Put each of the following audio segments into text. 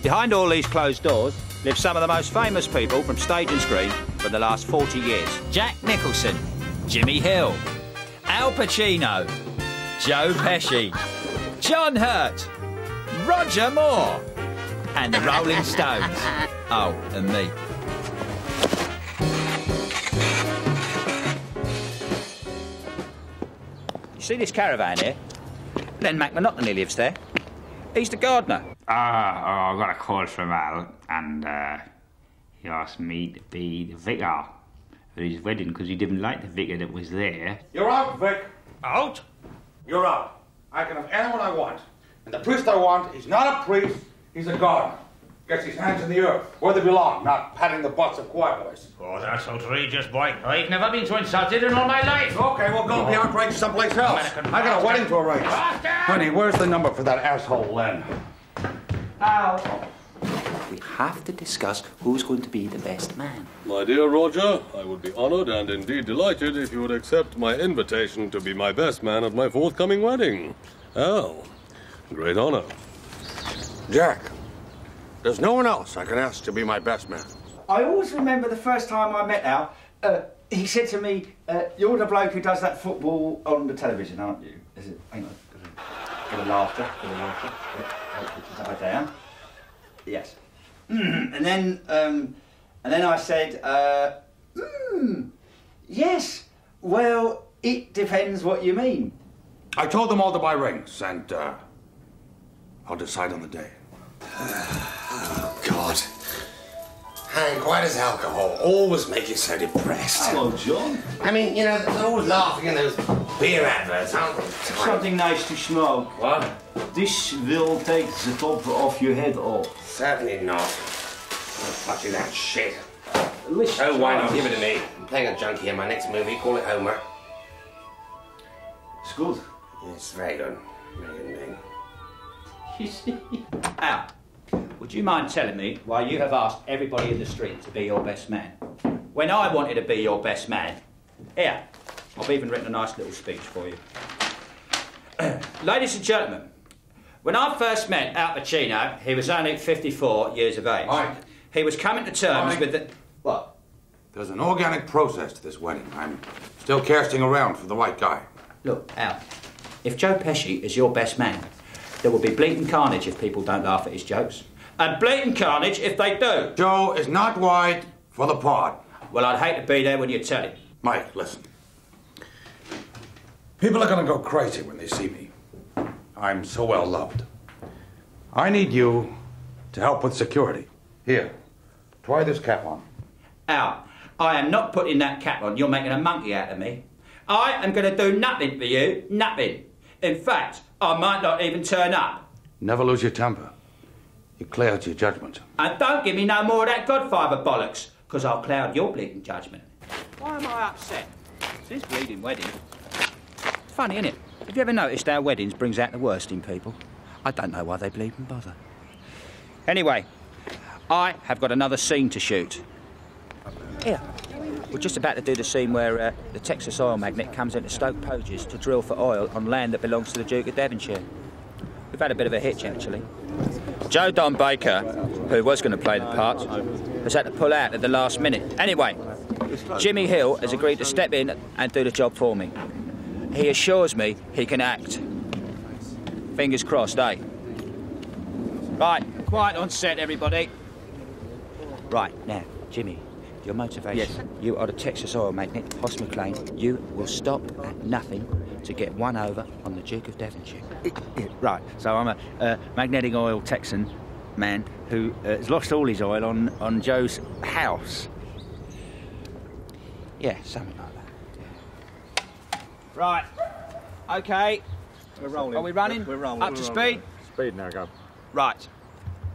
Behind all these closed doors live some of the most famous people from stage and screen for the last 40 years. Jack Nicholson, Jimmy Hill, Al Pacino, Joe Pesci, John Hurt, Roger Moore, and the Rolling Stones. Oh, and me. You see this caravan here? Len McMonotony lives there. He's the gardener. I got a call from Al, and he asked me to be the vicar at his wedding because he didn't like the vicar that was there. You're out, Vic. Out? You're out. I can have anyone I want. And the priest I want is not a priest, he's a gardener. Gets his hands in the earth, where they belong, not patting the butts of choir boys. Oh, that's outrageous, boy. I've never been so insulted in all my life. Okay, well, go be outraged someplace else. I got a wedding to arrange. Honey, where's the number for that asshole, Len? Ow. We have to discuss who's going to be the best man. My dear Roger, I would be honored and indeed delighted if you would accept my invitation to be my best man at my forthcoming wedding. Al, great honor. Jack, there's no one else I can ask to be my best man. I always remember the first time I met Al, he said to me, you're the bloke who does that football on the television, aren't you? Is it? Hang on. For the laughter. Put that down. Yes. And then I said, yes. Well, it depends what you mean. I told them all to buy rings, and I'll decide on the day. Oh, God. Hank, why does alcohol always make you so depressed? Hello, John. I mean, you know, they're always laughing in those beer adverts, aren't they? Something nice to smoke. What? This will take the top of your head off. Certainly not. I'm touching that shit. Listen, Oh, why not? Give it to me. I'm playing a junkie in my next movie. Call it Homer. It's good. It's very good. Very good. You see? Al, would you mind telling me why you have asked everybody in the street to be your best man? When I wanted to be your best man, here, I've even written a nice little speech for you. Ladies and gentlemen, when I first met Al Pacino, he was only 54 years of age. Mike. He was coming to terms with the... What? There's an organic process to this wedding. I'm still casting around for the right guy. Look, Al, if Joe Pesci is your best man, there will be bleating carnage if people don't laugh at his jokes. And blatant carnage if they do. Joe is not wide for the part. Well, I'd hate to be there when you tell him. Mike, listen. People are going to go crazy when they see me. I'm so well loved. I need you to help with security. Here, try this cap on. Al, I am not putting that cap on. You're making a monkey out of me. I am going to do nothing for you. Nothing. In fact, I might not even turn up. Never lose your temper. You cloud your judgment. And don't give me no more of that Godfather bollocks, because I'll cloud your bleeding judgment. Why am I upset? It's his bleeding wedding. Funny, isn't it? Have you ever noticed how weddings brings out the worst in people? I don't know why they bleed and bother. Anyway, I have got another scene to shoot. Here. We're just about to do the scene where the Texas oil magnate comes into Stoke Poges to drill for oil on land that belongs to the Duke of Devonshire. We've had a bit of a hitch, actually. Joe Don Baker, who was going to play the part, has had to pull out at the last minute. Anyway, Jimmy Hill has agreed to step in and do the job for me. He assures me he can act. Fingers crossed, eh? Right, quiet on set, everybody. Right, now, Jimmy, your motivation. Yes. You are the Texas oil magnate, Hoss McLean. You will stop at nothing to get one over on the Duke of Devonshire. Right, so I'm a magnetic oil Texan man who has lost all his oil on Joe's house. Yeah, something like that. Right, OK. We're rolling. Are we running? We're rolling. Up to speed? Speed now, go. Right.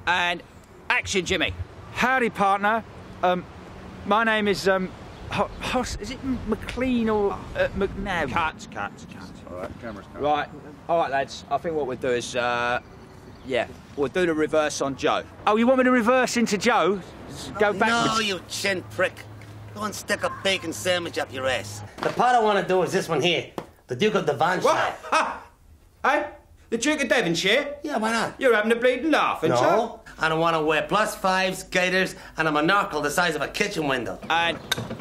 And action, Jimmy. Howdy, partner. My name is Hoss. Is it McLean or McNabb? Cut. All right, cameras come. Right. All right, lads. I think what we'll do is, we'll do the reverse on Joe. Oh, you want me to reverse into Joe? Go backwards? No, you chin prick. Go and stick a bacon sandwich up your ass. The part I want to do is this one here. The Duke of Devonshire. What? Hey? The Duke of Devonshire? Yeah, why not? You're having a bleeding laugh, ain't you? No, I don't want to wear +5s, gaiters, and a monocle the size of a kitchen window. And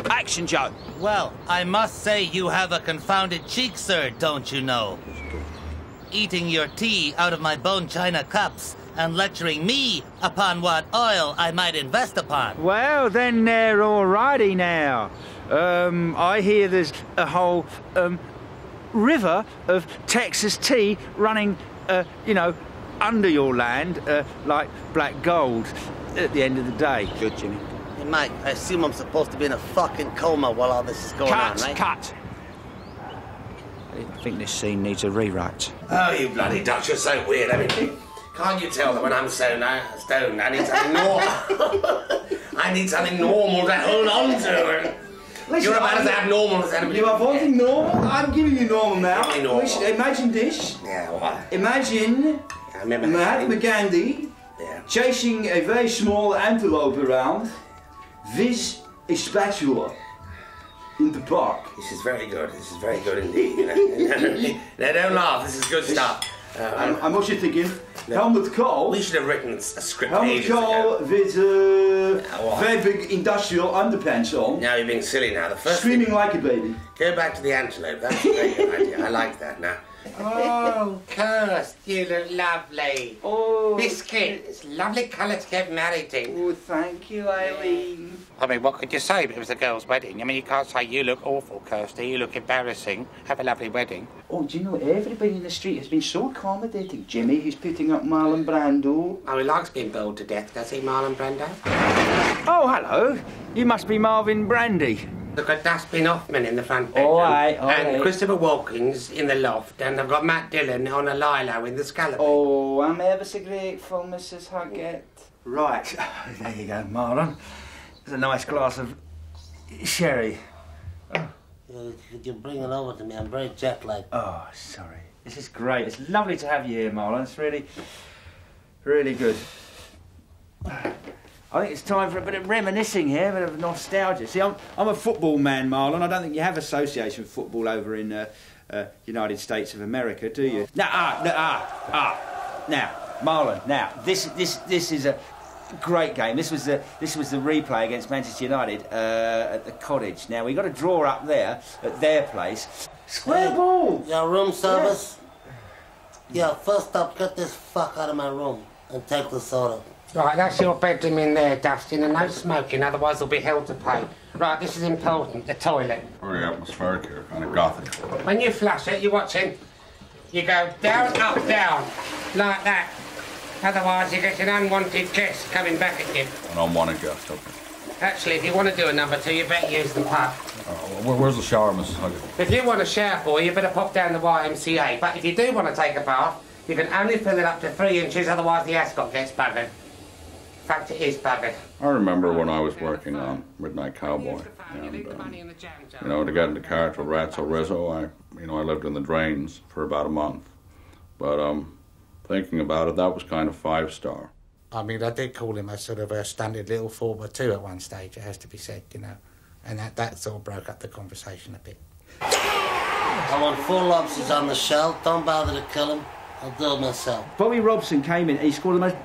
action, Joe. Well, I must say you have a confounded cheek, sir, don't you know? Eating your tea out of my bone china cups and lecturing me upon what oil I might invest upon. Well, then they're all righty now. I hear there's a whole river of Texas tea running, you know, under your land, like black gold at the end of the day. Good, Jimmy. Hey, Mike, I assume I'm supposed to be in a fucking coma while all this is going on, right? Cut! I think this scene needs a rewrite. Oh, you bloody Dutch, you're so weird. I mean, can't you tell that when I'm stoned, I need something normal? I need something normal to hold on to. Listen, You're about as abnormal as anybody. You are wanting normal? I'm giving you normal now. Give me normal. Listen, imagine this. Yeah, what? Imagine I remember Mahatma Gandhi chasing a very small antelope around with a spatula in the park. This is very good. This is very good indeed. You know? Now, don't laugh. This is good stuff. And what you thinking? Helmut Kohl. We should have written a script Helmut ages Kohl ago. with very big industrial underpants on. Now you're being silly now. The first Screaming thing, like a baby. go back to the antelope. That's a very good idea. I like that now. Oh, Kirst, you look lovely. Oh, Biscuit, it's a lovely colour to get married to. Oh, thank you, Eileen. I mean, what could you say? It was a girl's wedding. I mean, you can't say you look awful, Kirsty. You look embarrassing. Have a lovely wedding. Oh, do you know, everybody in the street has been so accommodating. Jimmy, he's putting up Marlon Brando. Oh, he likes being boiled to death, does he, Marlon Brando? Oh, hello. You must be Marvin Brandy. Look at Dustbin Hoffman in the front bedroom. All right. And Christopher Walken's in the loft. And I've got Matt Dillon on a Lilo in the scallop. Oh, I'm ever so grateful, Mrs. Huggett. Right, there you go, Marlon. There's a nice glass of sherry. Could you bring it over to me? I'm very jet-lagged. Oh, sorry. This is great. It's lovely to have you here, Marlon. It's really, really good. I think it's time for a bit of reminiscing here, a bit of nostalgia. See, I'm a football man, Marlon. I don't think you have association with football over in United States of America, do you? Now, Marlon. Now, this is a great game. This was the replay against Manchester United at the Cottage. Now we got a draw up there at their place. Square ball. Your room service? Yeah, first up, get this fuck out of my room and take the soda. Right, that's your bedroom in there, Dustin, and no smoking, otherwise they'll be held to pay. Right, this is important, the toilet. Very atmospheric here, kind of gothic. When you flush it, you're watching, you go down, up, down, like that. Otherwise you get an unwanted guest coming back at you. An unwanted guest, okay. Actually, if you want to do a number 2, you better use the pub. Where's the shower, Mrs. Huggett? If you want a shower, boy, you better pop down the YMCA. But if you do want to take a bath, you can only fill it up to 3 inches, otherwise the ascot gets buggered. In fact, it is buggered. I remember when I was working on Midnight Cowboy, and, you know, to get into character with Ratso Rizzo, I lived in the drains for about a month. But, thinking about it, that was kind of 5-star. I mean, I did call him a sort of a standard little 4x2 at one stage, it has to be said, you know. And that sort of broke up the conversation a bit. I want 4 lobsters on the shell. Don't bother to kill him. I'll do it myself. Bobby Robson came in and he scored the most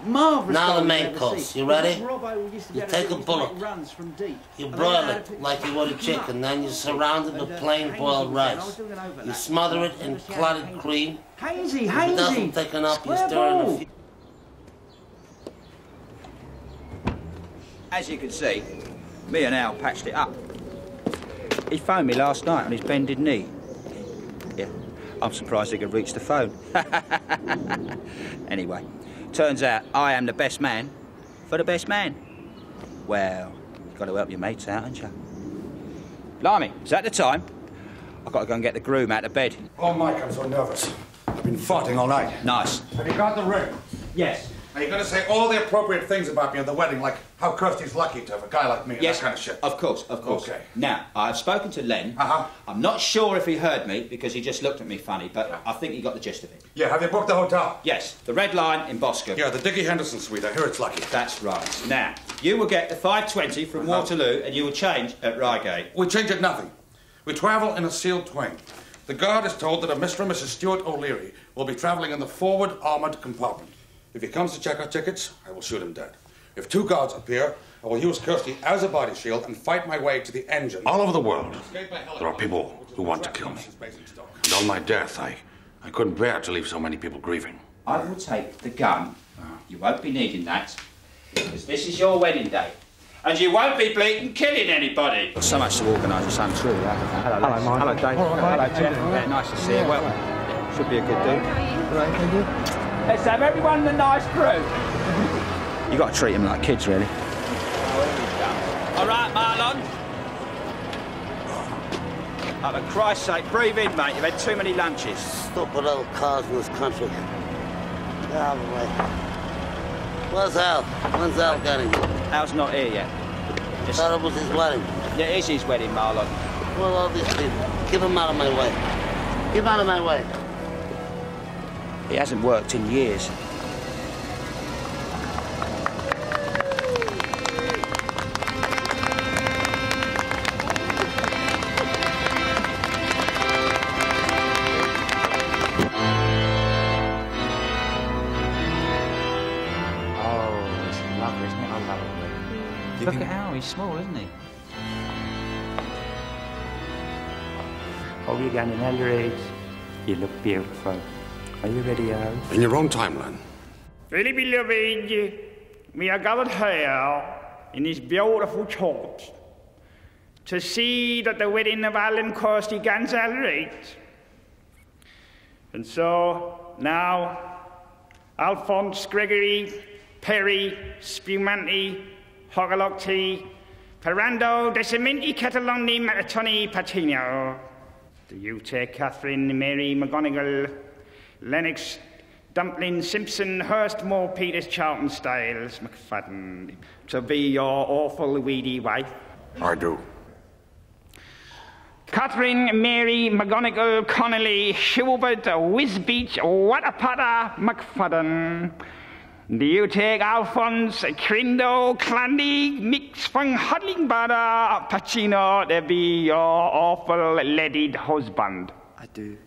marvellous Now goal the I've main ever course. seen. You ready? Robbo used to be You able to take do a these bullet. great runs from deep. You And broil then I had it to pick like the you would a ball chicken, then you and, surround it with and, plain Hainsey boiled was there, and I rice. was doing it over You that. smother it in clotted cream. Hainsey, If it doesn't Hainsey! thicken up, you Square stir in a ball. few. As you can see, me and Al patched it up. He phoned me last night on his bended knee. Yeah, I'm surprised he could reach the phone. Anyway, turns out I am the best man for the best man. Well, you've got to help your mates out, haven't you? Blimey, is that the time? I've got to go and get the groom out of bed. Oh, Mike, I'm so nervous. I've been fighting all night. Nice. Have you got the ring? Yes. Now, you're going to say all the appropriate things about me at the wedding, like how Kirsty's lucky to have a guy like me and Yes, that kind of shit. Of course, of course. Okay. Now, I've spoken to Len. Uh-huh. I'm not sure if he heard me because he just looked at me funny, but I think he got the gist of it. Yeah, have you booked the hotel? Yes, the Red Line in Boscombe. Yeah, the Dickie Henderson suite. I hear it's lucky. That's right. Now, you will get the 5:20 from Waterloo and you will change at Reigate. We change at nothing. We travel in a sealed train. The guard is told that a Mr. and Mrs. Stuart O'Leary will be travelling in the forward armoured compartment. If he comes to check our tickets, I will shoot him dead. If 2 guards appear, I will use Kirsty as a body shield and fight my way to the engine. All over the world, there are people who want to kill me. And on my death, I couldn't bear to leave so many people grieving. I will take the gun. You won't be needing that, because this is your wedding day. And you won't be bleeding killing anybody. So much to organise a son through. Hello, Mike. Hello, Dave. Hello, Jeff. Yeah, nice to see you. Well, should be a good do. Right, thank you. Let's have everyone in a nice group. You got to treat them like kids, really. All right, Marlon. Oh, for Christ's sake, breathe in, mate. You've had too many lunches. Stupid old cars in this country. Get out of the way. Where's Al? When's Al getting here? Al's not here yet. I thought it was his wedding. Yeah, it is his wedding, Marlon. Well, all these people. Keep him out of my way. Keep out of my way. He hasn't worked in years. Look at Al, he's small, isn't he? Oh, you're getting underage. You look beautiful. Are you ready, Al? In your own timeline. Really beloved, we are gathered here in this beautiful church to see that the wedding of Al and Kirsty Gonzalez. And so, now, Alphonse, Gregory, Perry, Spumanti, Hogalocti, Ferrando, Decimenti, Cataloni, Maratoni, Patino. Do you take Catherine, Mary, McGonigal, Lennox, Dumpling, Simpson, Hurst, Moore, Peters, Charlton, Styles, McFadden, to be your awful weedy wife? I do. Catherine, Mary, McGonigal, Connolly, Schubert, Wisbeach, Wattapatta, McFadden. Do you take Alphonse, Crindo, Clandy, Mix, Fung, Huddlingbada, Pacino to be your awful leaded husband? I do.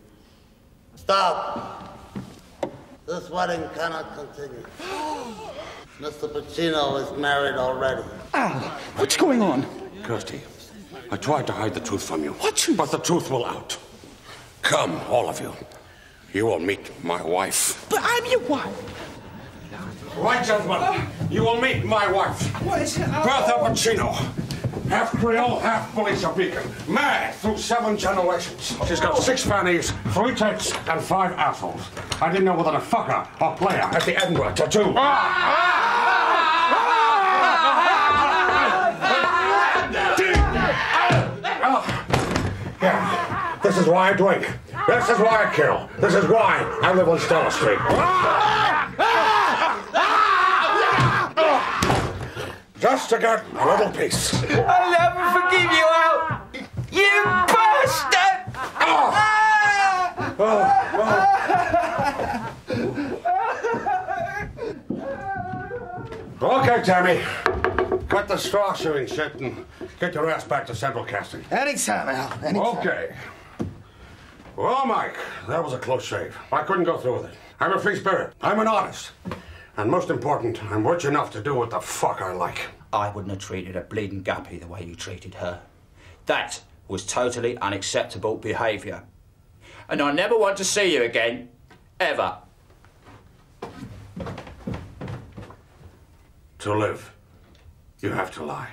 Stop. This wedding cannot continue. Mr. Pacino is married already. Al, what's going on? Kirsty, I tried to hide the truth from you. What truth? But the truth will out. Come, all of you. You will meet my wife. But I'm your wife. Right, gentlemen, you will meet my wife. What is it? Bertha Pacino. Half Creole, half Felicia Beacon. Married through 7 generations. She's got 6 fannies, 3 tits, and 5 assholes. I didn't know whether to fuck her or play her at the Edinburgh Tattoo. Yeah, this is why I drink. This is why I kill. This is why I live on Stella Street. Just to get a little peace. I'll never forgive you, Al. You bastard! Okay, Tammy. Cut the straw shooting shit and get your ass back to Central Casting. Anytime, Al. Anytime. Okay. Well, Mike, that was a close shave. I couldn't go through with it. I'm a free spirit. I'm an artist. And most important, I'm rich enough to do what the fuck I like. I wouldn't have treated a bleeding guppy the way you treated her. That was totally unacceptable behaviour. And I never want to see you again. Ever. To live, you have to lie.